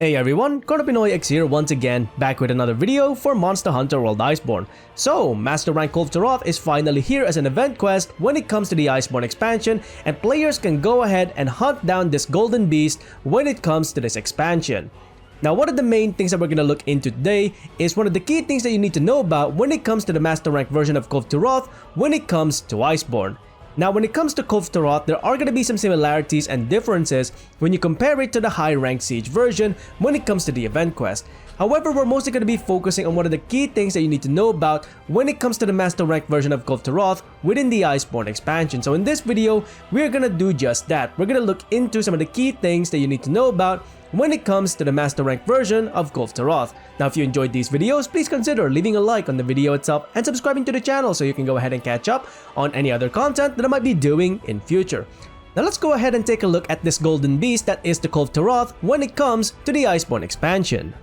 Hey everyone, Pinoy X here once again, back with another video for Monster Hunter World Iceborne. So, Master Rank Kulve Taroth is finally here as an event quest when it comes to the Iceborne expansion, and players can go ahead and hunt down this golden beast when it comes to this expansion. Now, one of the main things that we're going to look into today is one of the key things that you need to know about when it comes to the Master Rank version of Kulve Taroth when it comes to Iceborne. Now, when it comes to Kulve Taroth, there are going to be some similarities and differences when you compare it to the high-rank Siege version when it comes to the event quest. However, we're mostly going to be focusing on one of the key things that you need to know about when it comes to the Master Rank version of Kulve Taroth within the Iceborne expansion. So in this video, we're going to do just that. We're going to look into some of the key things that you need to know about when it comes to the Master Rank version of Kulve Taroth. Now, if you enjoyed these videos, please consider leaving a like on the video itself and subscribing to the channel so you can go ahead and catch up on any other content that I might be doing in future. Now let's go ahead and take a look at this golden beast that is the Kulve Taroth when it comes to the Iceborne expansion.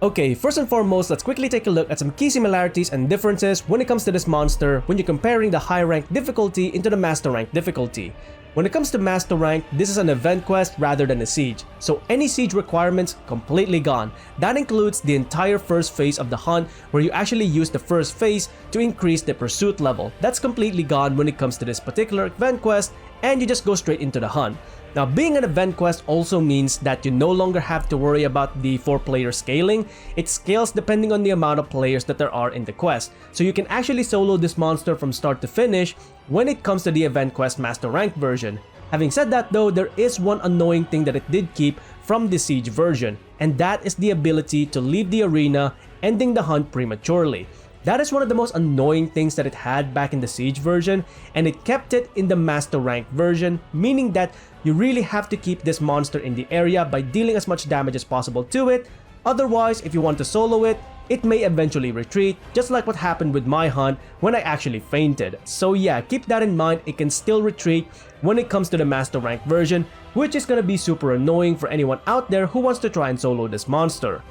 Okay, first and foremost, let's quickly take a look at some key similarities and differences when it comes to this monster when you're comparing the high rank difficulty into the master rank difficulty. When it comes to Master Rank, this is an event quest rather than a siege, so any siege requirements completely gone. That includes the entire first phase of the hunt where you actually use the first phase to increase the pursuit level. That's completely gone when it comes to this particular event quest, and you just go straight into the hunt. Now, being an event quest also means that you no longer have to worry about the 4-player scaling. It scales depending on the amount of players that there are in the quest. So you can actually solo this monster from start to finish when it comes to the event quest Master Rank version. Having said that though, there is one annoying thing that it did keep from the Siege version, and that is the ability to leave the arena, ending the hunt prematurely. That is one of the most annoying things that it had back in the Siege version, and it kept it in the Master Rank version, meaning that you really have to keep this monster in the area by dealing as much damage as possible to it. Otherwise, if you want to solo it, it may eventually retreat, just like what happened with my hunt when I actually fainted. So yeah, keep that in mind, it can still retreat when it comes to the Master Rank version, which is gonna be super annoying for anyone out there who wants to try and solo this monster.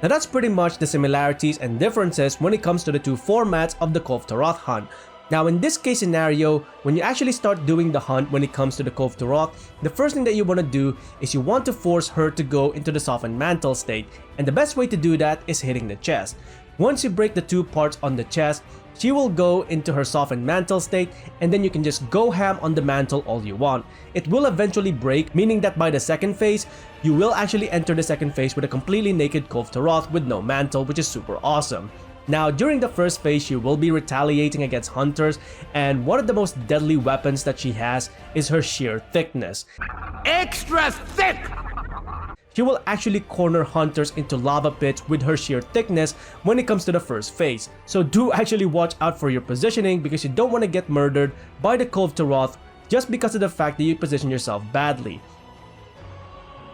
Now that's pretty much the similarities and differences when it comes to the two formats of the Kulve Taroth hunt. Now in this case scenario, when you actually start doing the hunt when it comes to the Kulve Taroth, the first thing that you want to do is you want to force her to go into the softened mantle state, and the best way to do that is hitting the chest. Once you break the two parts on the chest, she will go into her softened mantle state, and then you can just go ham on the mantle all you want. It will eventually break, meaning that by the second phase, you will actually enter the second phase with a completely naked Kulve Taroth with no mantle, which is super awesome. Now, during the first phase, she will be retaliating against hunters, and one of the most deadly weapons that she has is her sheer thickness. Extra thick! She will actually corner hunters into lava pits with her sheer thickness when it comes to the first phase. So do actually watch out for your positioning because you don't want to get murdered by the Kulve Taroth just because of the fact that you position yourself badly.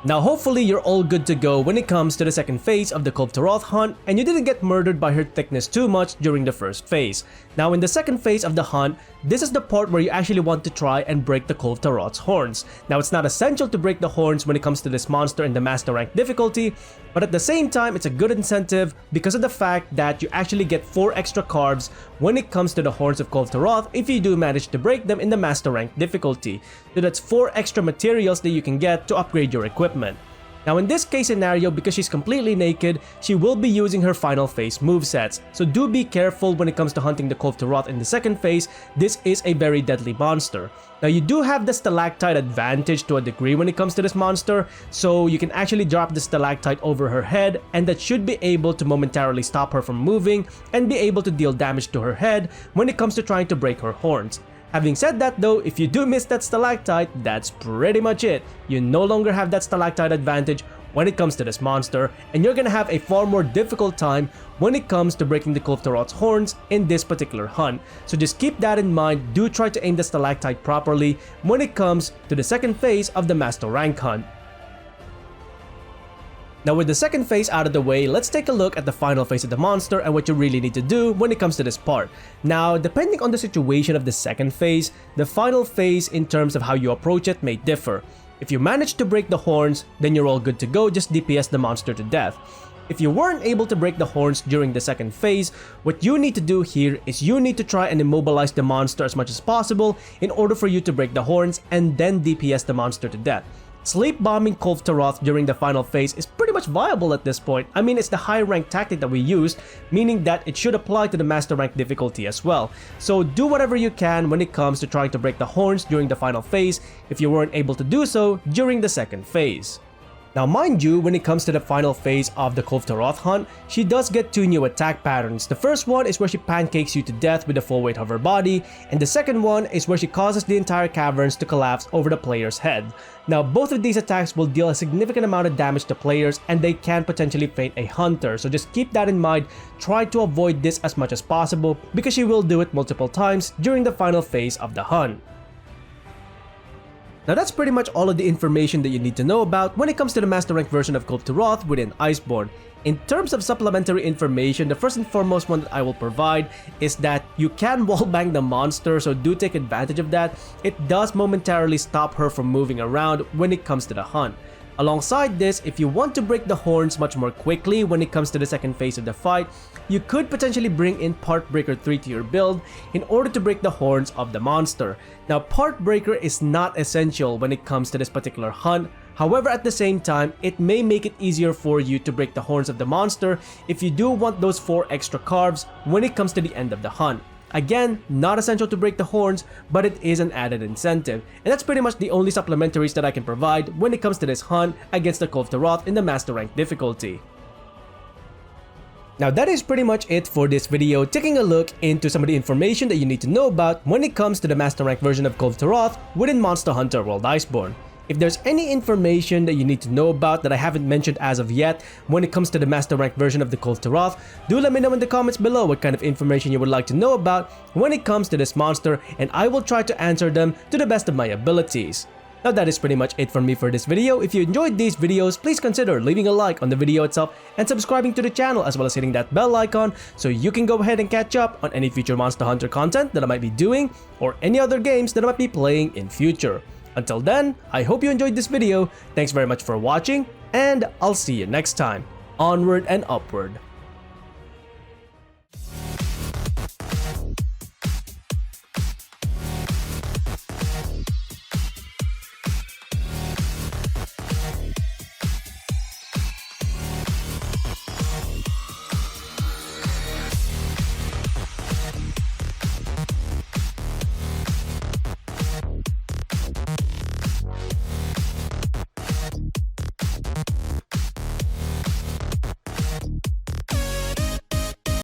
Now hopefully you're all good to go when it comes to the second phase of the Kulve Taroth hunt, and you didn't get murdered by her thickness too much during the first phase. Now in the second phase of the hunt, this is the part where you actually want to try and break the Kulve Taroth's horns. Now it's not essential to break the horns when it comes to this monster in the Master Rank difficulty, but at the same time it's a good incentive because of the fact that you actually get 4 extra carbs when it comes to the horns of Kulve Taroth if you do manage to break them in the Master Rank difficulty. So that's 4 extra materials that you can get to upgrade your equipment. Now in this case scenario, because she's completely naked, she will be using her final phase movesets. So do be careful when it comes to hunting the Kulve Taroth in the second phase. This is a very deadly monster. Now you do have the stalactite advantage to a degree when it comes to this monster, so you can actually drop the stalactite over her head, and that should be able to momentarily stop her from moving and be able to deal damage to her head when it comes to trying to break her horns. Having said that though, if you do miss that stalactite, that's pretty much it. You no longer have that stalactite advantage when it comes to this monster, and you're gonna have a far more difficult time when it comes to breaking the Kulve Taroth's horns in this particular hunt. So just keep that in mind, do try to aim the stalactite properly when it comes to the second phase of the Master Rank hunt. Now with the second phase out of the way, let's take a look at the final phase of the monster and what you really need to do when it comes to this part. Now, depending on the situation of the second phase, the final phase in terms of how you approach it may differ. If you manage to break the horns, then you're all good to go, just DPS the monster to death. If you weren't able to break the horns during the second phase, what you need to do here is you need to try and immobilize the monster as much as possible in order for you to break the horns and then DPS the monster to death. Sleep bombing Kulve Taroth during the final phase is pretty much viable at this point. I mean, it's the high rank tactic that we used, meaning that it should apply to the master rank difficulty as well. So do whatever you can when it comes to trying to break the horns during the final phase if you weren't able to do so during the second phase. Now mind you, when it comes to the final phase of the Kulve Taroth hunt, she does get two new attack patterns. The first one is where she pancakes you to death with the full weight of her body, and the second one is where she causes the entire caverns to collapse over the player's head. Now both of these attacks will deal a significant amount of damage to players, and they can potentially faint a hunter, so just keep that in mind. Try to avoid this as much as possible because she will do it multiple times during the final phase of the hunt. Now that's pretty much all of the information that you need to know about when it comes to the master rank version of Kulve Taroth within Iceborne. In terms of supplementary information, the first and foremost one that I will provide is that you can wallbang the monster, so do take advantage of that. It does momentarily stop her from moving around when it comes to the hunt. Alongside this, if you want to break the horns much more quickly when it comes to the second phase of the fight, you could potentially bring in Part Breaker 3 to your build in order to break the horns of the monster. Now Part Breaker is not essential when it comes to this particular hunt, however at the same time it may make it easier for you to break the horns of the monster if you do want those 4 extra carves when it comes to the end of the hunt. Again, not essential to break the horns, but it is an added incentive. And that's pretty much the only supplementaries that I can provide when it comes to this hunt against the Kulve Taroth in the Master Rank difficulty. Now that is pretty much it for this video, taking a look into some of the information that you need to know about when it comes to the Master Rank version of Kulve Taroth within Monster Hunter World Iceborne. If there's any information that you need to know about that I haven't mentioned as of yet when it comes to the Master Rank version of the Kulve Taroth, do let me know in the comments below what kind of information you would like to know about when it comes to this monster, and I will try to answer them to the best of my abilities. Now that is pretty much it from me for this video. If you enjoyed these videos, please consider leaving a like on the video itself and subscribing to the channel, as well as hitting that bell icon so you can go ahead and catch up on any future Monster Hunter content that I might be doing or any other games that I might be playing in future. Until then, I hope you enjoyed this video. Thanks very much for watching, and I'll see you next time. Onward and upward.